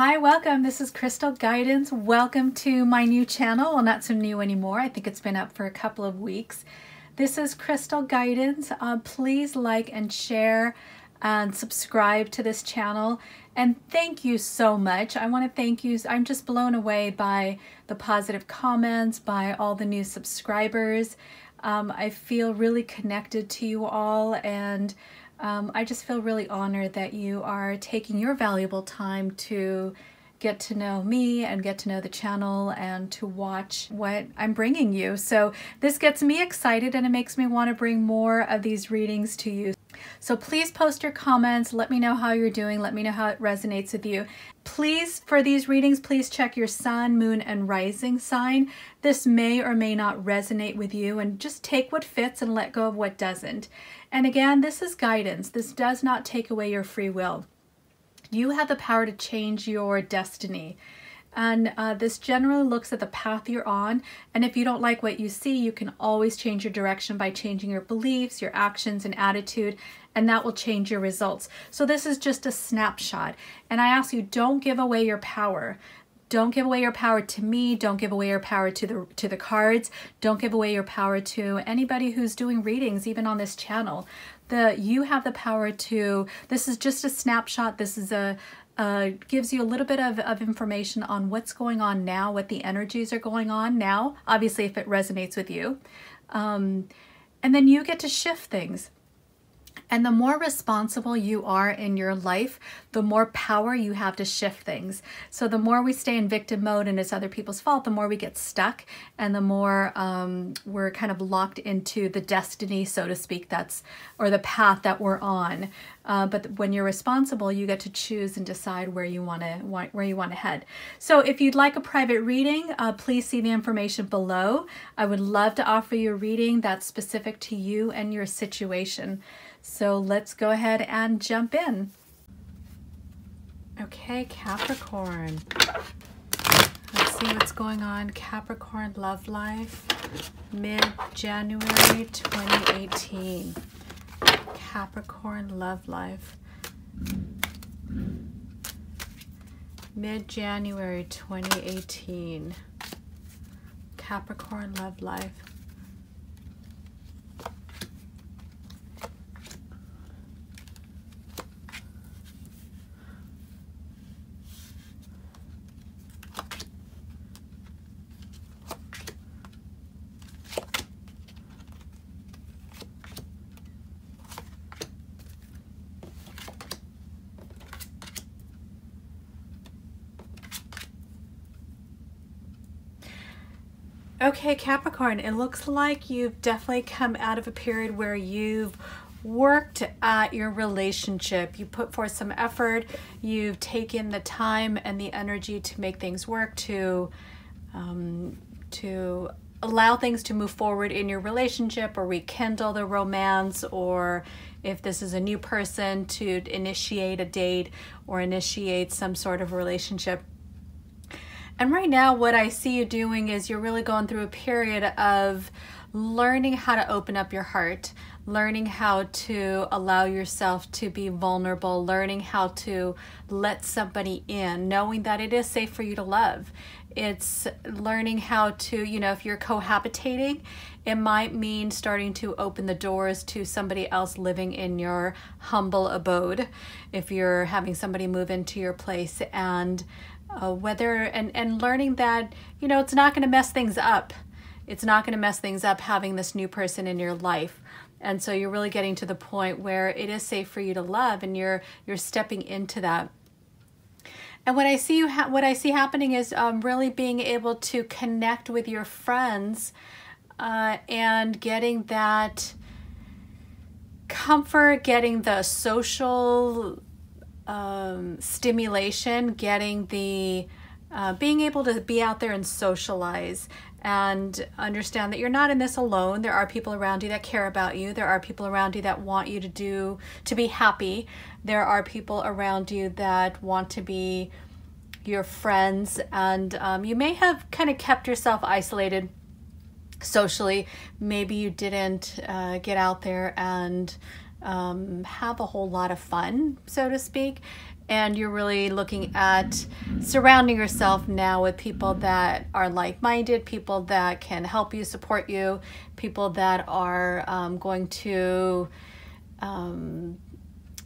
Hi, welcome. This is Krystal Guidance. Welcome to my new channel. Well, not so new anymore. I think it's been up for a couple of weeks. This is Krystal Guidance. Please like and share and subscribe to this channel. And thank you so much. I want to thank you. I'm just blown away by the positive comments, by all the new subscribers. I feel really connected to you all, and I just feel really honored that you are taking your valuable time to get to know me and get to know the channel and to watch what I'm bringing you. So this gets me excited and it makes me want to bring more of these readings to you. So please post your comments. Let me know how you're doing. Let me know how it resonates with you. Please, for these readings, please check your sun, moon, and rising sign. This may or may not resonate with you, and just take what fits and let go of what doesn't. And again, this is guidance. This does not take away your free will. You have the power to change your destiny. And this generally looks at the path you're on. And if you don't like what you see, you can always change your direction by changing your beliefs, your actions, and attitude, and that will change your results. So this is just a snapshot. And I ask you, don't give away your power. Don't give away your power to me. Don't give away your power to the cards. Don't give away your power to anybody who's doing readings, even on this channel. You have the power to, this is just a snapshot. This is gives you a little bit of information on what's going on now, what the energies are going on now, obviously if it resonates with you. And then you get to shift things. And the more responsible you are in your life, the more power you have to shift things. So the more we stay in victim mode and it's other people's fault, the more we get stuck, and the more we're kind of locked into the destiny, so to speak, or the path that we're on. But when you're responsible, you get to choose and decide where you want to head. So if you'd like a private reading, please see the information below. I would love to offer you a reading that's specific to you and your situation. So let's go ahead and jump in. Okay, Capricorn. Let's see what's going on. Capricorn Love Life, mid-January 2018. Capricorn Love Life, mid-January 2018. Capricorn Love Life. Okay, Capricorn, it looks like you've definitely come out of a period where you've worked at your relationship. You put forth some effort. You've taken the time and the energy to make things work, to allow things to move forward in your relationship, or rekindle the romance, or if this is a new person, to initiate a date or initiate some sort of relationship. And right now, what I see you doing is you're really going through a period of learning how to open up your heart, learning how to allow yourself to be vulnerable, learning how to let somebody in, knowing that it is safe for you to love. It's learning how to, if you're cohabitating, it might mean starting to open the doors to somebody else living in your humble abode. If you're having somebody move into your place, and learning that, it's not going to mess things up. It's not going to mess things up having this new person in your life. And so you're really getting to the point where it is safe for you to love, and you're stepping into that. And what I see happening is really being able to connect with your friends and getting that comfort, getting the social stimulation, getting the being able to be out there and socialize, and understand that you're not in this alone. There are people around you that care about you. There are people around you that want you to be happy. There are people around you that want to be your friends, and you may have kind of kept yourself isolated socially. Maybe you didn't get out there and have a whole lot of fun, so to speak. And you're really looking at surrounding yourself now with people that are like-minded, people that can help you, support you, people that are going to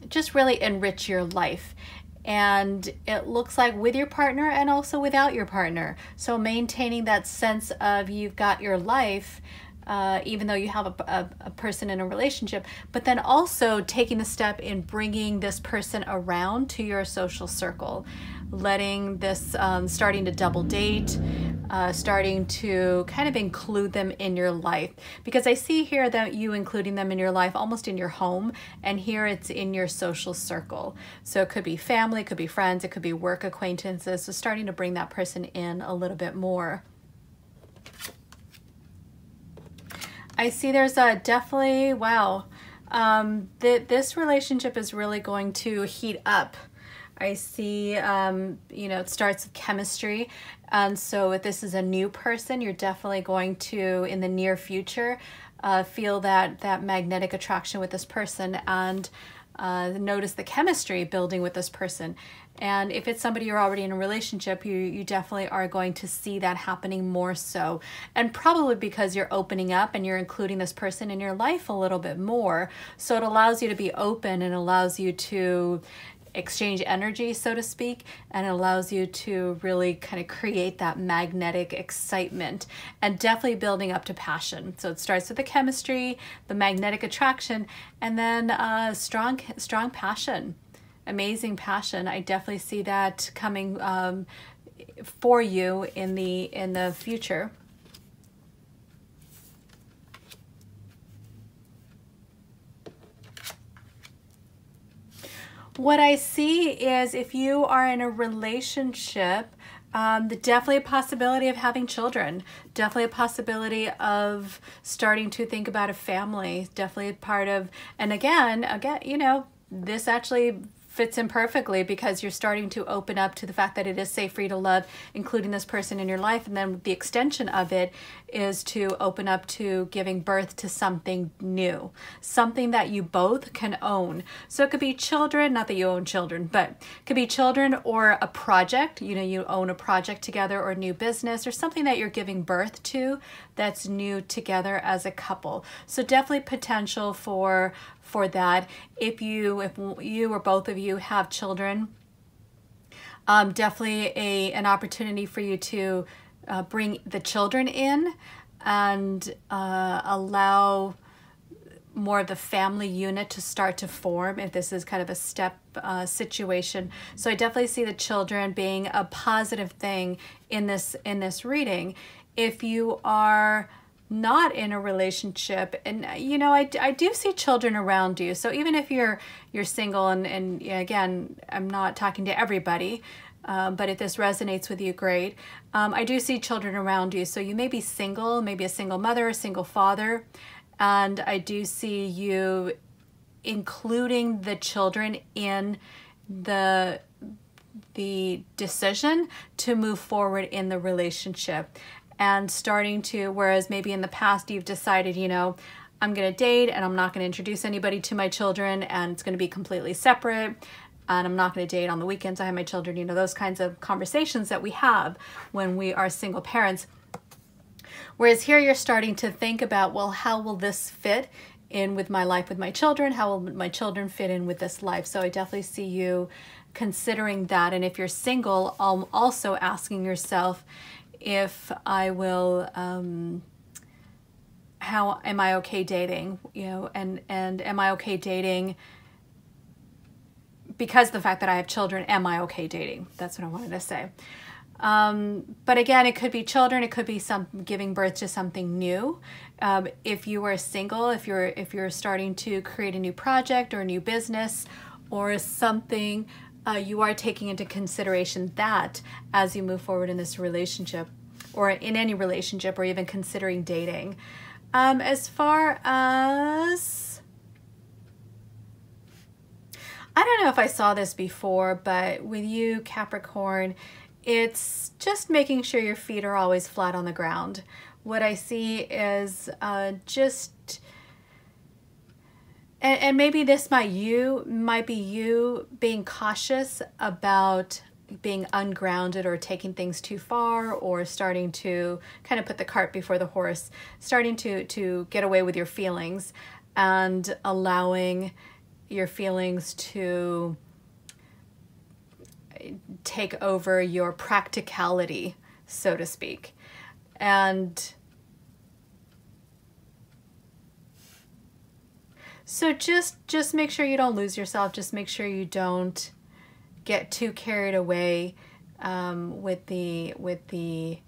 just really enrich your life. And it looks like with your partner and also without your partner. So maintaining that sense of you've got your life, even though you have a person in a relationship, but then also taking the step in bringing this person around to your social circle, letting this, starting to double date, starting to kind of include them in your life. Because I see here that you including them in your life, almost in your home, and here it's in your social circle. So it could be family, it could be friends, it could be work acquaintances. So starting to bring that person in a little bit more. I see there's a definitely, wow, this relationship is really going to heat up. I see, you know, it starts with chemistry. And so if this is a new person, you're definitely going to, in the near future, feel that magnetic attraction with this person, and notice the chemistry building with this person. And if it's somebody you're already in a relationship, you definitely are going to see that happening more so. And probably because you're opening up and you're including this person in your life a little bit more. So it allows you to be open and allows you to exchange energy, so to speak, and it allows you to really kind of create that magnetic excitement and definitely building up to passion. So it starts with the chemistry, the magnetic attraction, and then strong passion, amazing passion. I definitely see that coming for you in the future. What I see is if you are in a relationship, definitely a possibility of having children, definitely a possibility of starting to think about a family, definitely a part of, and again, you know, this actually fits in perfectly because you're starting to open up to the fact that it is safe for you to love, including this person in your life. And then the extension of it is to open up to giving birth to something new, something that you both can own. So it could be children, not that you own children, but it could be children or a project, you know, you own a project together or a new business or something that you're giving birth to that's new together as a couple. So definitely potential for that. If you or both of you have children, definitely an opportunity for you to bring the children in and allow more of the family unit to start to form if this is kind of a step situation. So I definitely see the children being a positive thing in this reading. If you are not in a relationship, and you know, I do see children around you. So even if you're single, and again, I'm not talking to everybody, but if this resonates with you, great. I do see children around you. So you may be single, maybe a single mother, a single father, and I do see you including the children in the decision to move forward in the relationship. And starting to, whereas maybe in the past you've decided, you know, I'm going to date and I'm not going to introduce anybody to my children and it's going to be completely separate and I'm not going to date on the weekends I have my children, you know, those kinds of conversations that we have when we are single parents. Whereas here you're starting to think about, well, how will this fit in with my life with my children? How will my children fit in with this life? So I definitely see you considering that. And if you're single, also asking yourself, if I will, how am I okay dating, you know, and am I okay dating because of the fact that I have children? Am I okay dating? That's what I wanted to say. But again, it could be children, it could be giving birth to something new. If you are single, if you're starting to create a new project or a new business or something, you are taking into consideration that as you move forward in this relationship or in any relationship or even considering dating. As far as, I don't know if I saw this before, but with you, Capricorn, it's just making sure your feet are always flat on the ground. What I see is just And maybe this might be you being cautious about being ungrounded or taking things too far, or starting to kind of put the cart before the horse, starting to get away with your feelings and allowing your feelings to take over your practicality, so to speak. And so just make sure you don't lose yourself. Just make sure you don't get too carried away with the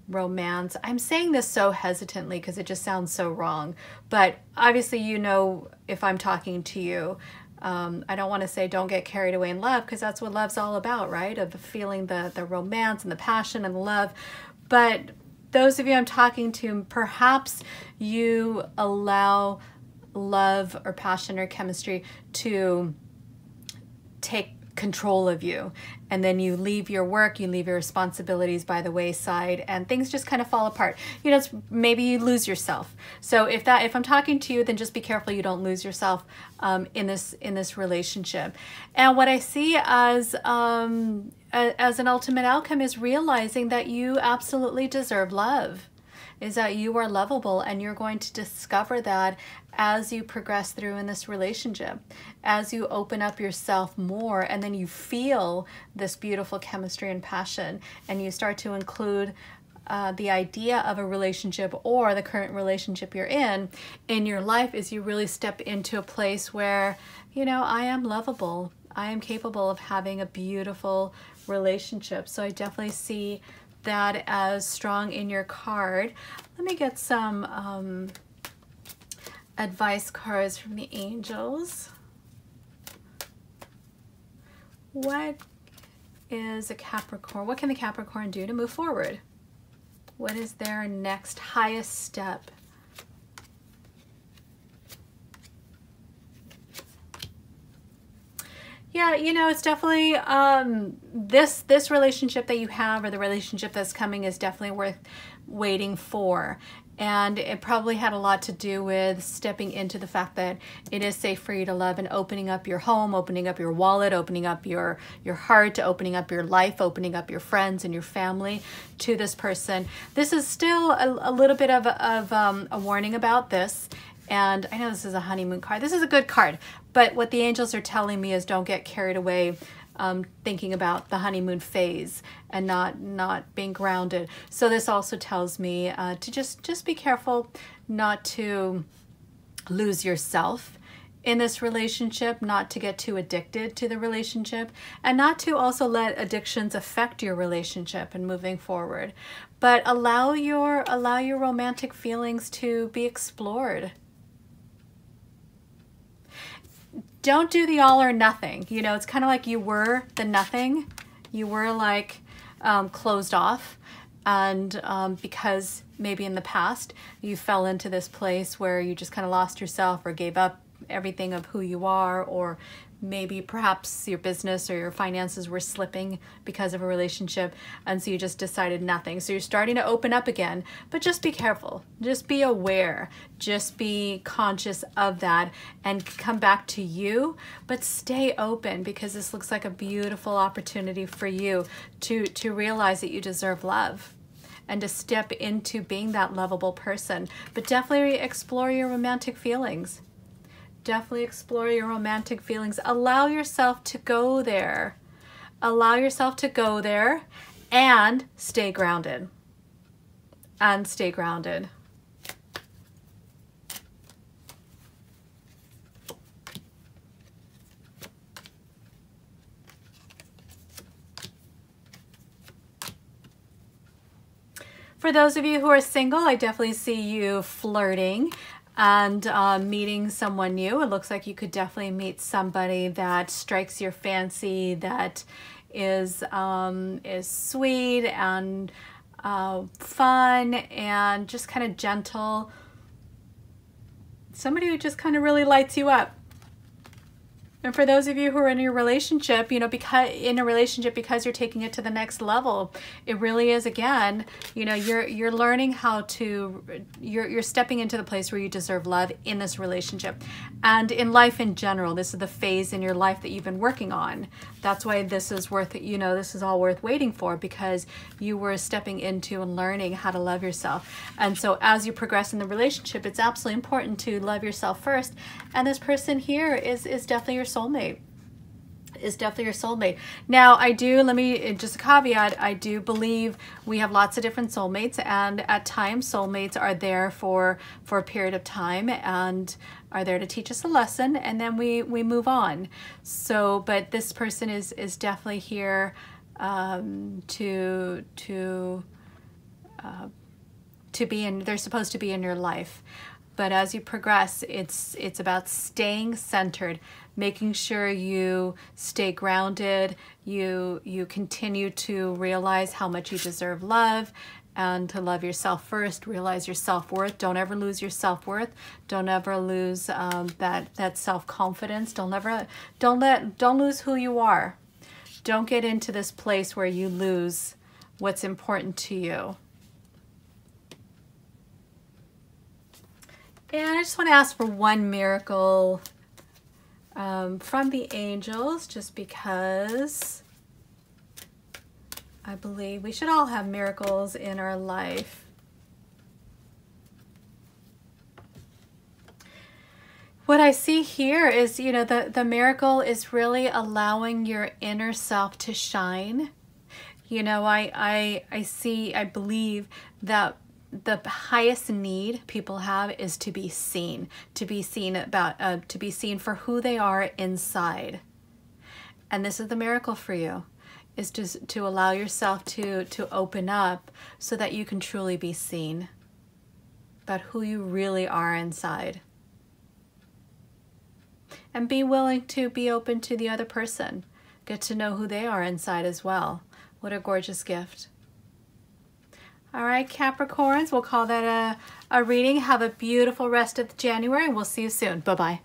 romance. I'm saying this so hesitantly because it just sounds so wrong, but obviously, you know, if I'm talking to you, I don't want to say don't get carried away in love, because that's what love's all about, right? Of feeling the romance and the passion and the love. But those of you I'm talking to, perhaps you allow love or passion or chemistry to take control of you, and then you leave your work, you leave your responsibilities by the wayside, and things just kind of fall apart. You know, maybe you lose yourself. So if I'm talking to you, then just be careful you don't lose yourself in this relationship. And what I see as an ultimate outcome is realizing that you absolutely deserve love, is that you are lovable, and you're going to discover that as you progress through in this relationship, as you open up yourself more, and then you feel this beautiful chemistry and passion, and you start to include the idea of a relationship or the current relationship you're in your life, as you really step into a place where, you know, I am lovable, I am capable of having a beautiful relationship. So I definitely see that as strong in your card. Let me get some advice cards from the angels. What is a Capricorn? What can the Capricorn do to move forward? What is their next highest step? Yeah, you know, it's definitely this relationship that you have, or the relationship that's coming, is definitely worth waiting for. And it probably had a lot to do with stepping into the fact that it is safe for you to love, and opening up your home, opening up your wallet, opening up your heart, opening up your life, opening up your friends and your family to this person. This is still a little bit of a warning about this. And I know this is a honeymoon card. This is a good card, but what the angels are telling me is don't get carried away thinking about the honeymoon phase and not being grounded. So this also tells me to just be careful not to lose yourself in this relationship, not to get too addicted to the relationship, and not to also let addictions affect your relationship and moving forward. But allow your romantic feelings to be explored. Don't do the all or nothing. You know, it's kind of like you were the nothing. You were like closed off. And because maybe in the past you fell into this place where you just kind of lost yourself or gave up everything of who you are, or maybe perhaps your business or your finances were slipping because of a relationship, and so you just decided nothing. So you're starting to open up again, but just be careful, just be aware, just be conscious of that, and come back to you, but stay open, because this looks like a beautiful opportunity for you to realize that you deserve love and to step into being that lovable person. But definitely explore your romantic feelings. Definitely explore your romantic feelings. Allow yourself to go there. Allow yourself to go there and stay grounded. And stay grounded. For those of you who are single, I definitely see you flirting and meeting someone new. It looks like you could definitely meet somebody that strikes your fancy, that is sweet and fun and just kind of gentle. Somebody who just kind of really lights you up. And for those of you who are in your relationship, you know, because you're taking it to the next level, it really is, again, you know, you're learning how to, you're stepping into the place where you deserve love in this relationship. And in life in general, this is the phase in your life that you've been working on. That's why this is worth, you know, this is all worth waiting for, because you were stepping into and learning how to love yourself. And so as you progress in the relationship, it's absolutely important to love yourself first. And this person here is definitely your soulmate. Is definitely your soulmate. Now, let me, just a caveat, I do believe we have lots of different soulmates, and at times soulmates are there for a period of time and are there to teach us a lesson, and then we move on. So, but this person is definitely here to be in, they're supposed to be in your life. But as you progress, it's about staying centered, making sure you stay grounded, you continue to realize how much you deserve love, and to love yourself first, realize your self-worth. Don't ever lose your self-worth. Don't ever lose that self-confidence. Don't lose who you are. Don't get into this place where you lose what's important to you. And I just want to ask for one miracle from the angels, just because I believe we should all have miracles in our life. What I see here is, you know, the miracle is really allowing your inner self to shine. You know, I believe that the highest need people have is to be seen, to be seen for who they are inside. And this is the miracle for you, is to allow yourself to open up so that you can truly be seen about who you really are inside. And be willing to be open to the other person. Get to know who they are inside as well. What a gorgeous gift. All right, Capricorns, we'll call that a reading. Have a beautiful rest of January, and we'll see you soon. Bye-bye.